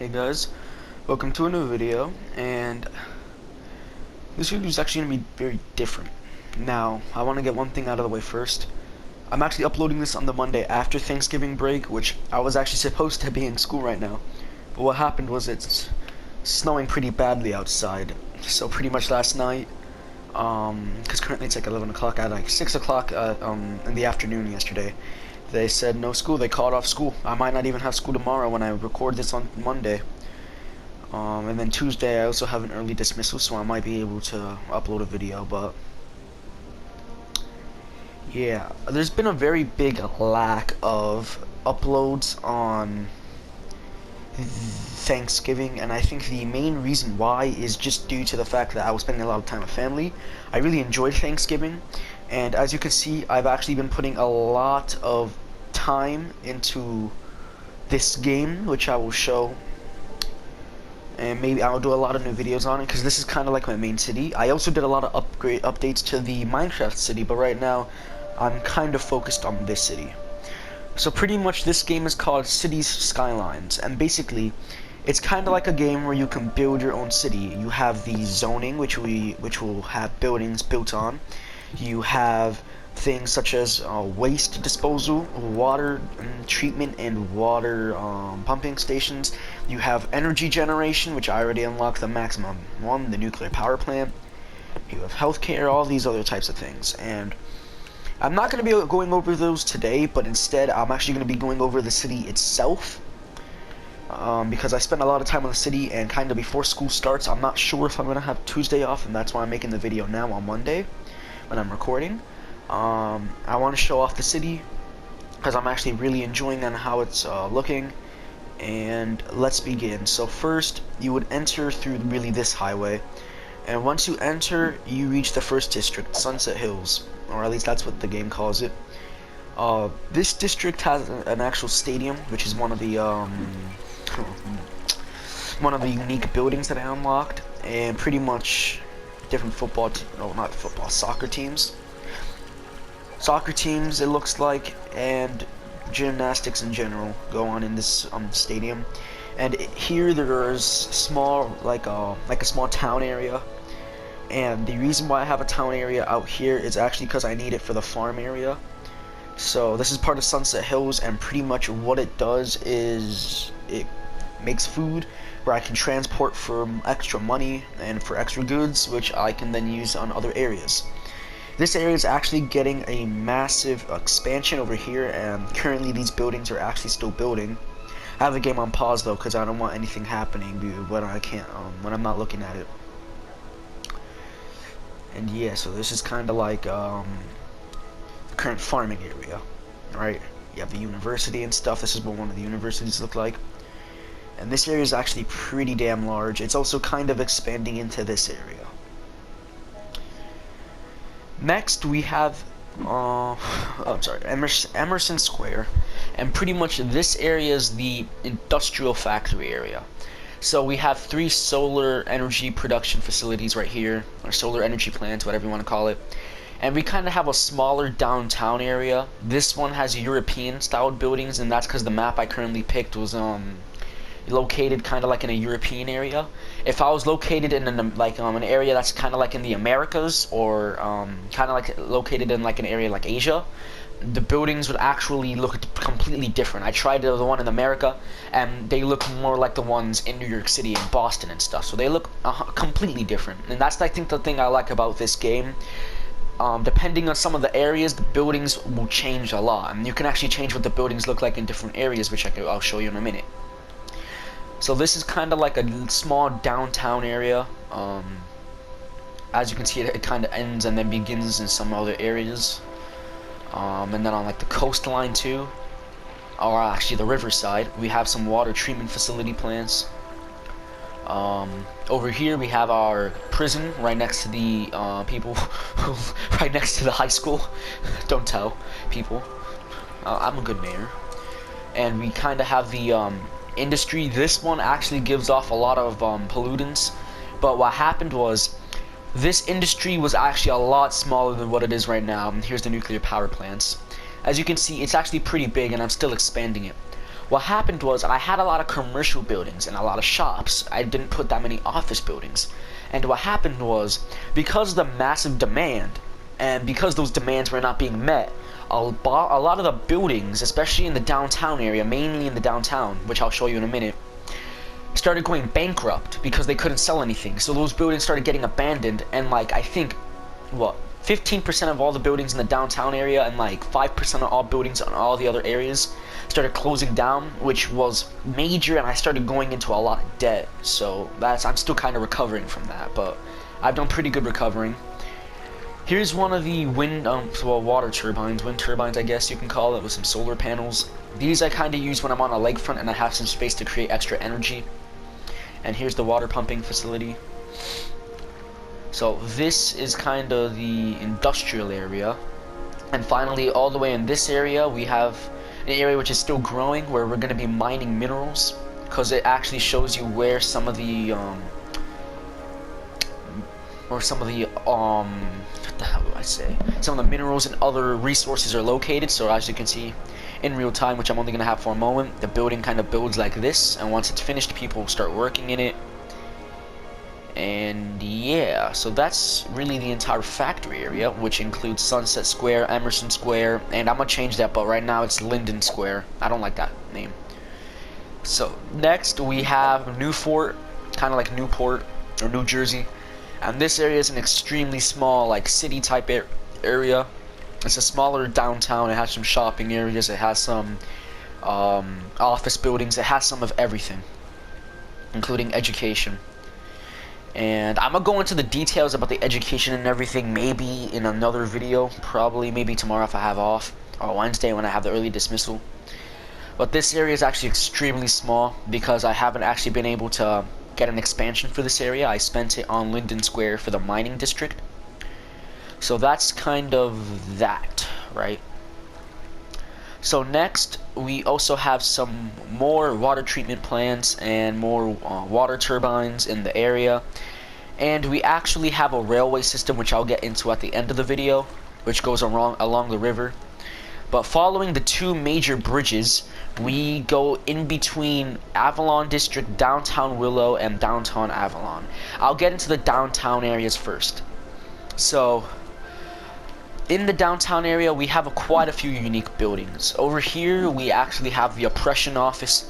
Hey guys, welcome to a new video, and this video is actually going to be very different. Now, I want to get one thing out of the way first. I'm actually uploading this on the Monday after Thanksgiving break, which I was actually supposed to be in school right now. But what happened was it's snowing pretty badly outside. So pretty much last night, because currently it's like 11 o'clock, at like 6 o'clock in the afternoon yesterday, they said no school. They called off school. I might not even have school tomorrow when I record this on Monday. And then Tuesday I also have an early dismissal, so I might be able to upload a video. But yeah, there's been a very big lack of uploads on Thanksgiving, and I think the main reason why is just due to the fact that I was spending a lot of time with family. I really enjoyed Thanksgiving, and as you can see, I've actually been putting a lot of time into this game, which I will show, and maybe I'll do a lot of new videos on it, because this is kind of like my main city. I also did a lot of updates to the Minecraft city, but right now I'm kind of focused on this city. So pretty much this game is called Cities Skylines, and basically it's kind of like a game where you can build your own city. You have the zoning, which will have buildings built on. You have things such as waste disposal, water treatment, and water pumping stations. You have energy generation, which I already unlocked the maximum one, the nuclear power plant. You have healthcare, all these other types of things, and I'm not going to be going over those today, but instead I'm actually going to be going over the city itself, because I spent a lot of time on the city, and kind of before school starts, I'm not sure if I'm going to have Tuesday off, and that's why I'm making the video now on Monday when I'm recording. I want to show off the city because I'm actually really enjoying on how it's looking, and let's begin. So first, you would enter through really this highway, and once you enter, you reach the first district, Sunset Hills, or at least that's what the game calls it. This district has an actual stadium, which is one of the unique buildings that I unlocked, and pretty much different soccer teams. Soccer teams, it looks like, and gymnastics in general go on in this stadium. And here there's small, like a small town area. And the reason why I have a town area out here is actually because I need it for the farm area. So this is part of Sunset Hills, and pretty much what it does is it makes food where I can transport for extra money and for extra goods, which I can then use on other areas. This area is actually getting a massive expansion over here, and currently these buildings are actually still building. I have the game on pause though, because I don't want anything happening when when I'm not looking at it. And yeah, so this is kind of like the current farming area, right? You have the university and stuff. This is what one of the universities look like. And this area is actually pretty damn large. It's also kind of expanding into this area. Next, we have Emerson Square, and pretty much this area is the industrial factory area. So we have 3 solar energy production facilities right here, or solar energy plants, whatever you want to call it. And we kind of have a smaller downtown area. This one has European-styled buildings, and that's because the map I currently picked was located kind of like in a European area. If I was located in an area that's kind of like in the Americas, or kind of like located in like an area like Asia, the buildings would actually look completely different. I tried the one in America, and they look more like the ones in New York City and Boston and stuff. So they look completely different, and that's, I think, the thing I like about this game. Depending on some of the areas, the buildings will change a lot, and you can actually change what the buildings look like in different areas, which I'll show you in a minute. So this is kind of like a small downtown area. As you can see, it kind of ends and then begins in some other areas. And then on like the coastline too, or actually the riverside, we have some water treatment facility plants. Over here we have our prison right next to the right next to the high school. Don't tell people. I'm a good mayor. And we kind of have the industry. This one actually gives off a lot of pollutants, but what happened was, this industry was actually a lot smaller than what it is right now. And here's the nuclear power plants. As you can see, it's actually pretty big, and I'm still expanding it. What happened was I had a lot of commercial buildings and a lot of shops. I didn't put that many office buildings. And what happened was, because of the massive demand, and because those demands were not being met, a lot of the buildings, especially in the downtown area, mainly in the downtown, which I'll show you in a minute, started going bankrupt because they couldn't sell anything. So those buildings started getting abandoned, and like, I think, what, 15% of all the buildings in the downtown area and like 5% of all buildings in all the other areas started closing down, which was major, and I started going into a lot of debt. So I'm still kind of recovering from that, but I've done pretty good recovering. Here's one of the wind water turbines, wind turbines I guess you can call it, with some solar panels. These I kind of use when I'm on a lakefront and I have some space to create extra energy. And here's the water pumping facility. So this is kind of the industrial area. And finally, all the way in this area, we have an area which is still growing, where we're going to be mining minerals, because it actually shows you where some of the what the hell do I say? Some of the minerals and other resources are located. So as you can see in real time, which I'm only going to have for a moment, the building kind of builds like this, and once it's finished, people start working in it. And yeah, so that's really the entire factory area, which includes Sunset Square, Emerson Square, and I'm gonna change that, but right now it's Linden Square. I don't like that name. So next we have Newport, kind of like Newport or New Jersey, and this area is an extremely small, like, city type area. It's a smaller downtown. It has some shopping areas, it has some office buildings, it has some of everything, including education. And I'm gonna go into the details about the education and everything maybe in another video, probably maybe tomorrow if I have off, or Wednesday when I have the early dismissal. But this area is actually extremely small because I haven't actually been able to get an expansion for this area. I spent it on Linden Square for the mining district. So that's kind of that, right? So next, we also have some more water treatment plants and more water turbines in the area. And we actually have a railway system, which I'll get into at the end of the video, which goes along the river. But following the two major bridges, we go in between Avalon District, Downtown Willow, and Downtown Avalon. I'll get into the downtown areas first. So in the downtown area, we have quite a few unique buildings. Over here, we actually have the Oppression Office,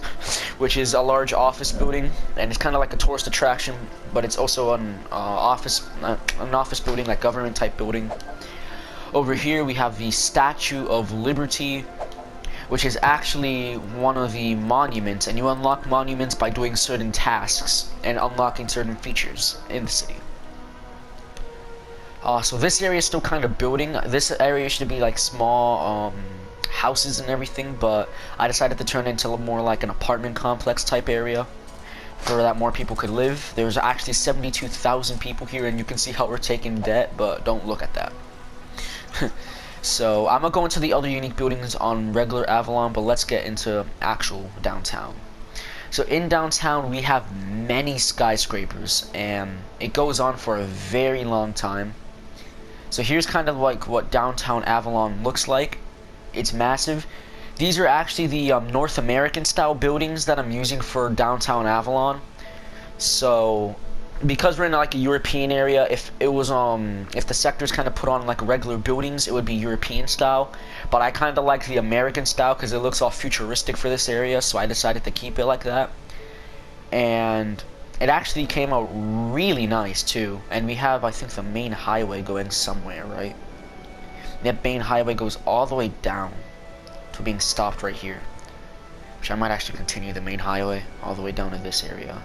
which is a large office building, and it's kind of like a tourist attraction, but it's also an office building, like government type building. Over here, we have the Statue of Liberty, which is actually one of the monuments, and you unlock monuments by doing certain tasks and unlocking certain features in the city. So this area is still kind of building. This area should be like small houses and everything, but I decided to turn it into more like an apartment complex type area for that more people could live. There's actually 72,000 people here, and you can see how we're taking debt, but don't look at that. So I'm gonna go into the other unique buildings on regular Avalon, but let's get into actual downtown. So in downtown, we have many skyscrapers, and it goes on for a very long time. So here's kind of like what downtown Avalon looks like. It's massive. These are actually the North American style buildings that I'm using for downtown Avalon. So because we're in like a European area, if the sectors kind of put on like regular buildings, it would be European style. But I kind of like the American style because it looks all futuristic for this area, so I decided to keep it like that. And it actually came out really nice too. And we have, I think, the main highway going somewhere, right? That main highway goes all the way down to being stopped right here, which I might actually continue the main highway all the way down to this area.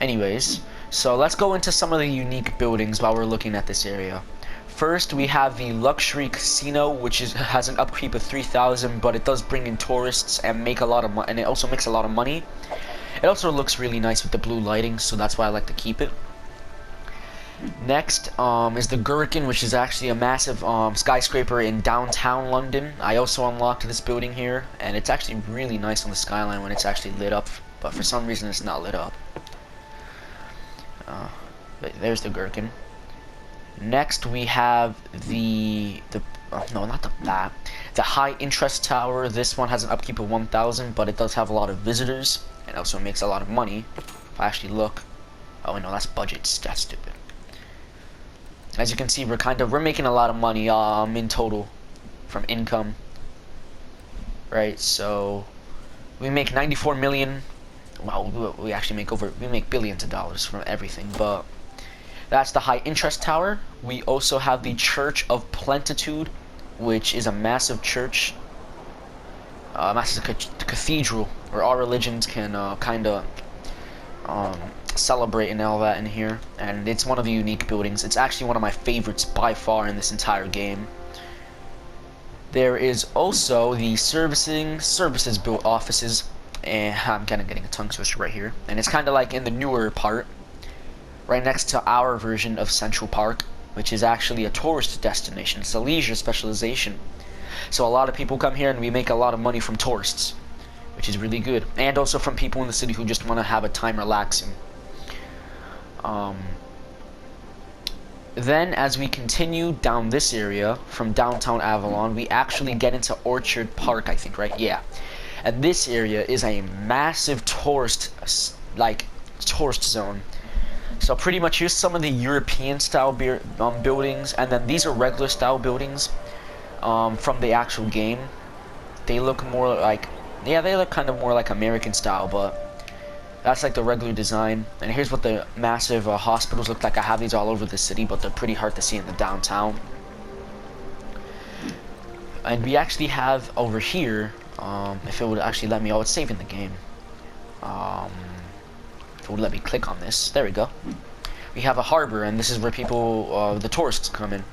Anyways, so let's go into some of the unique buildings while we're looking at this area. First, we have the Luxury Casino, which has an upkeep of 3,000, but it does bring in tourists and make a lot of money, and it also makes a lot of money. It also looks really nice with the blue lighting, so that's why I like to keep it. Next is the Gherkin, which is actually a massive skyscraper in downtown London. I also unlocked this building here, and it's actually really nice on the skyline when it's actually lit up, but for some reason it's not lit up. There's the Gherkin. Next we have the The high interest tower, this one has an upkeep of 1,000, but it does have a lot of visitors, and also makes a lot of money. If I actually look, oh no, that's budgets. That's stupid. As you can see, we're making a lot of money in total from income, right? So we make 94 million. Well, we actually make billions of dollars from everything, but that's the high interest tower. We also have the Church of Plenitude, which is a massive church, massive cathedral where all religions can kind of celebrate and all that in here. And it's one of the unique buildings. It's actually one of my favorites by far in this entire game. There is also the services built offices, and I'm kind of getting a tongue twister right here. And it's kind of like in the newer part, right next to our version of Central Park, which is actually a tourist destination. It's a leisure specialization. So a lot of people come here and we make a lot of money from tourists, which is really good. And also from people in the city who just want to have a time relaxing. Then as we continue down this area from downtown Avalon, we actually get into Orchard Park, I think, right? Yeah. And this area is a massive tourist zone. So pretty much here's some of the European style buildings, and then these are regular style buildings from the actual game. They look more like, yeah, they look kind of more like American style, but that's like the regular design. And here's what the massive hospitals look like. I have these all over the city, but they're pretty hard to see in the downtown. And we actually have over here, if it would actually let me, oh, it's saving the game. If it would let me click on this, there we go. We have a harbor, and this is where people, the tourists come in.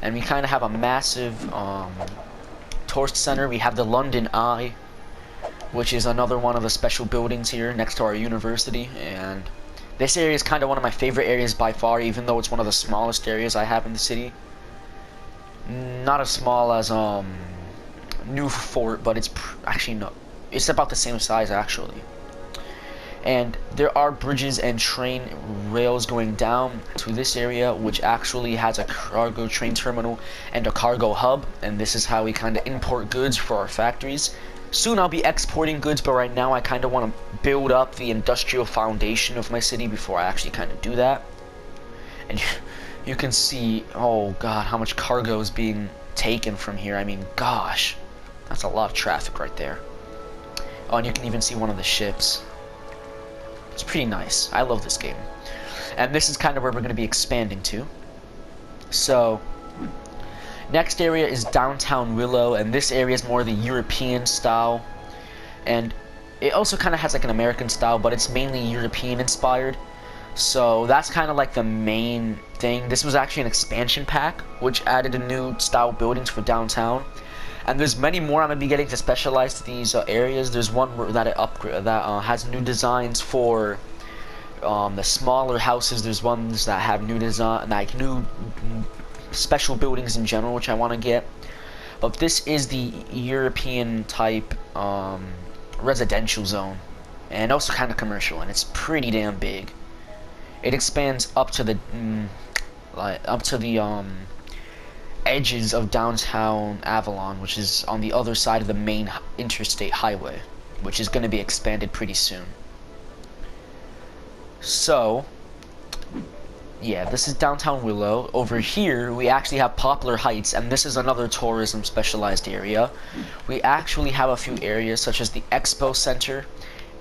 And we kind of have a massive tourist center. We have the London Eye, which is another one of the special buildings here next to our university. And this area is kind of one of my favorite areas by far, even though it's one of the smallest areas I have in the city. Not as small as New Fort, but it's actually no, it's about the same size actually. And there are bridges and train rails going down to this area, which actually has a cargo train terminal and a cargo hub. And this is how we kind of import goods for our factories. Soon I'll be exporting goods, but right now I kind of want to build up the industrial foundation of my city before I actually kind of do that. And you can see, oh god, how much cargo is being taken from here. I mean, gosh, that's a lot of traffic right there. Oh, and you can even see one of the ships. It's pretty nice. I love this game. And this is kind of where we're going to be expanding to. So next area is downtown Willow, and this area is more the European style. And it also kind of has like an American style, but it's mainly European inspired. So that's kind of like the main thing. This was actually an expansion pack, which added a new style buildings for downtown. And there's many more I'm gonna be getting to specialize these areas. There's one that has new designs for the smaller houses. There's ones that have new design, like new special buildings in general, which I want to get. But this is the European type residential zone, and also kind of commercial, and it's pretty damn big. It expands up to the edges of downtown Avalon, which is on the other side of the main interstate highway, which is going to be expanded pretty soon. So yeah, this is downtown Willow. Over here we actually have Poplar Heights, and this is another tourism specialized area. We actually have a few areas such as the Expo Center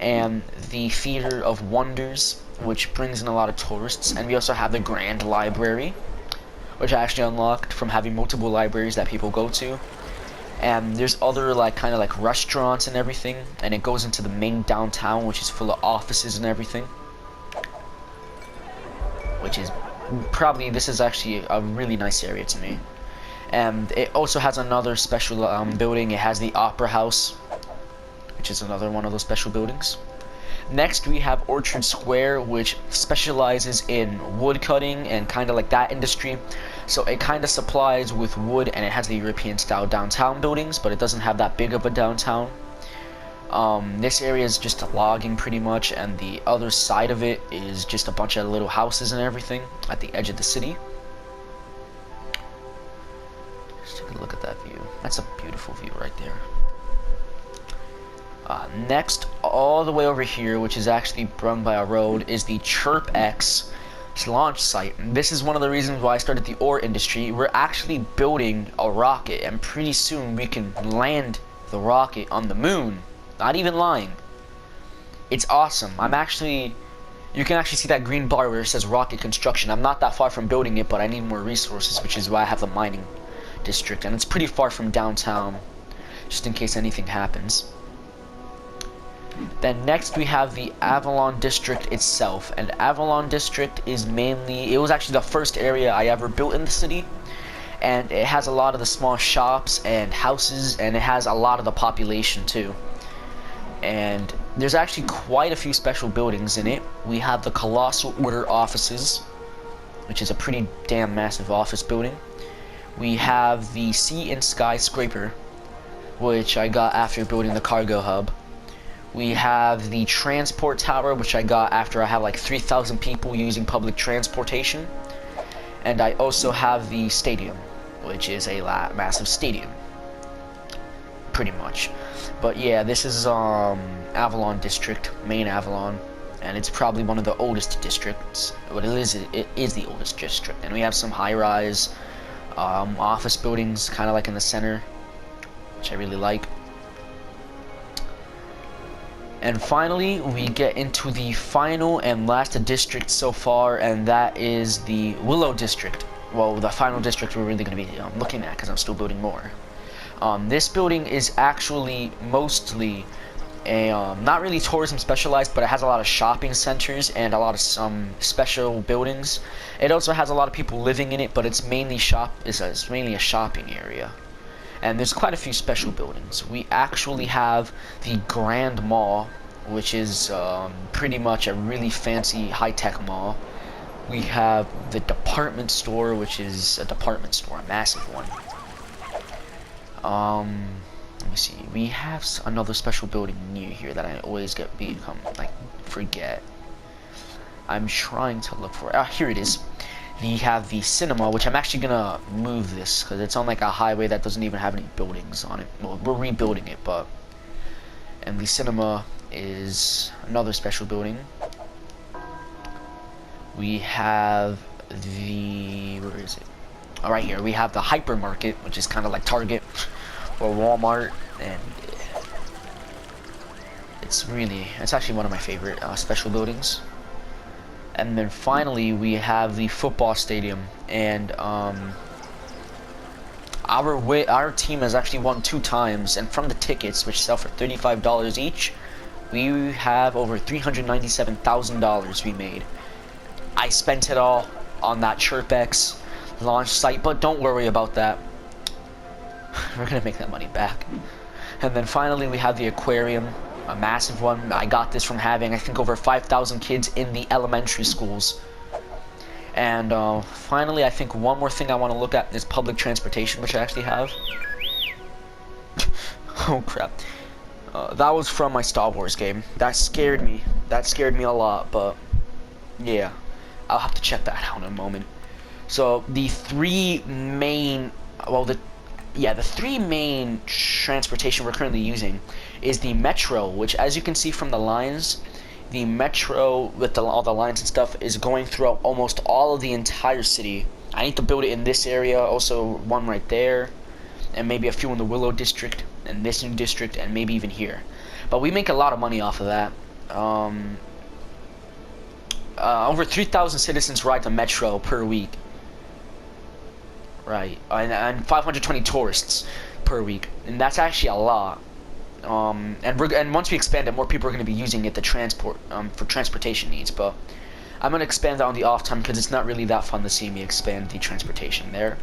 and the Theater of Wonders, which brings in a lot of tourists. And we also have the Grand Library, which I actually unlocked from having multiple libraries that people go to. And there's other kind of like restaurants and everything, and it goes into the main downtown, which is full of offices and everything, which is probably, this is actually a really nice area to me. And it also has another special building. It has the Opera House, which is another one of those special buildings. Next we have Orchard Square, which specializes in wood cutting and kind of like that industry. So it kind of supplies with wood, and it has the European style downtown buildings, but it doesn't have that big of a downtown. This area is just logging pretty much, and the other side of it is just a bunch of little houses and everything at the edge of the city. Let's take a look at that view. That's a beautiful view right there. Next, all the way over here, which is actually run by a road, is the Chirp X launch site. And this is one of the reasons why I started the ore industry. We're actually building a rocket, and pretty soon we can land the rocket on the moon. Not even lying. It's awesome. You can actually see that green bar where it says rocket construction. I'm not that far from building it, but I need more resources, which is why I have the mining district. And it's pretty far from downtown, just in case anything happens. Then next we have the Avalon District itself, and Avalon District is it was actually the first area I ever built in the city, and it has a lot of the small shops and houses, and it has a lot of the population too. And there's actually quite a few special buildings in it. We have the Colossal Order offices, which is a pretty damn massive office building. We have the Sea and Skyscraper, which I got after building the cargo hub. We have the transport tower, which I got after I have like 3,000 people using public transportation. And I also have the stadium, which is a massive stadium, pretty much. But yeah, this is Avalon District, main Avalon, and it's probably one of the oldest districts. What it is the oldest district. And we have some high-rise office buildings, kind of like in the center, which I really like. And finally, we get into the final and last district so far, and that is the Willow District. Well, the final district we're really going to be looking at, because I'm still building more. This building is actually mostly not really tourism specialized, but it has a lot of shopping centers and a lot of some special buildings. It also has a lot of people living in it, but it's mainly mainly a shopping area. And there's quite a few special buildings. We actually have the Grand Mall, which is pretty much a really fancy high-tech mall. We have the department store, which is a department store, a massive one. Let me see. We have another special building near here that I always forget. I'm trying to look for it. Here it is. We have the cinema, which I'm actually gonna move this because it's on like a highway that doesn't even have any buildings on it. Well, we're rebuilding it, but and the cinema is another special building. We have where is it? Oh, right here. We have the hypermarket, which is kind of like Target or Walmart, and it's actually one of my favorite special buildings. And then finally, we have the football stadium, and our team has actually won 2 times, and from the tickets, which sell for $35 each, we have over $397,000 we made. I spent it all on that ChirpX launch site, but don't worry about that. We're gonna make that money back. And then finally, we have the aquarium. A massive one. I got this from having, I think, over 5,000 kids in the elementary schools. And finally, I think one more thing I want to look at is public transportation, which I actually have. Oh crap. That was from my Star Wars game. That scared me. That scared me a lot, but yeah. I'll have to check that out in a moment. So the three main transportation we're currently using is the metro, which, as you can see from the lines, the metro with all the lines and stuff is going throughout almost all of the entire city. I need to build it in this area, also one right there, and maybe a few in the Willow District, and this new district, and maybe even here. But we make a lot of money off of that. Over 3,000 citizens ride the metro per week. Right, and 520 tourists per week, and that's actually a lot. And once we expand it, more people are going to be using it for transportation needs. But I'm going to expand that on the off time because it's not really that fun to see me expand the transportation there.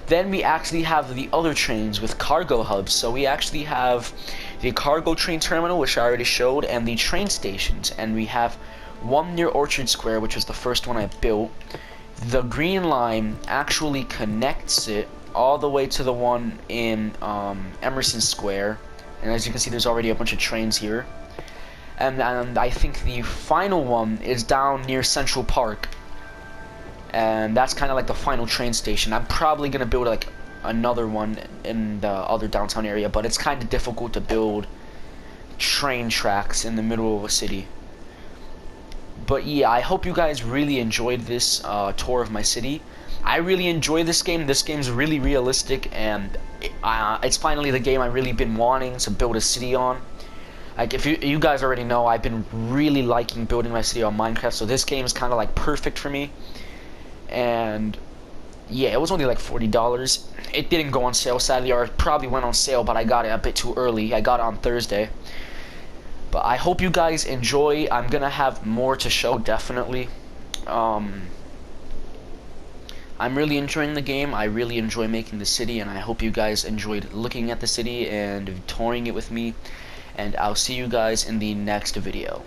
Then we actually have the other trains with cargo hubs. So we actually have the cargo train terminal, which I already showed, and the train stations. And we have one near Orchard Square, which was the first one I built. The green line actually connects it all the way to the one in Emerson Square. And as you can see, there's already a bunch of trains here. And I think the final one is down near Central Park. And that's kind of like the final train station. I'm probably going to build like another one in the other downtown area, but it's kind of difficult to build train tracks in the middle of a city. But yeah, I hope you guys really enjoyed this tour of my city. I really enjoy this game. This game's really realistic, and it's finally the game I've really been wanting to build a city on. Like, if you guys already know, I've been really liking building my city on Minecraft, so this game is kind of like perfect for me. And yeah, it was only like $40. It didn't go on sale sadly, or it probably went on sale, but I got it a bit too early. I got it on Thursday. But I hope you guys enjoy. I'm gonna have more to show, definitely. I'm really enjoying the game. I really enjoy making the city, and I hope you guys enjoyed looking at the city and touring it with me. And I'll see you guys in the next video.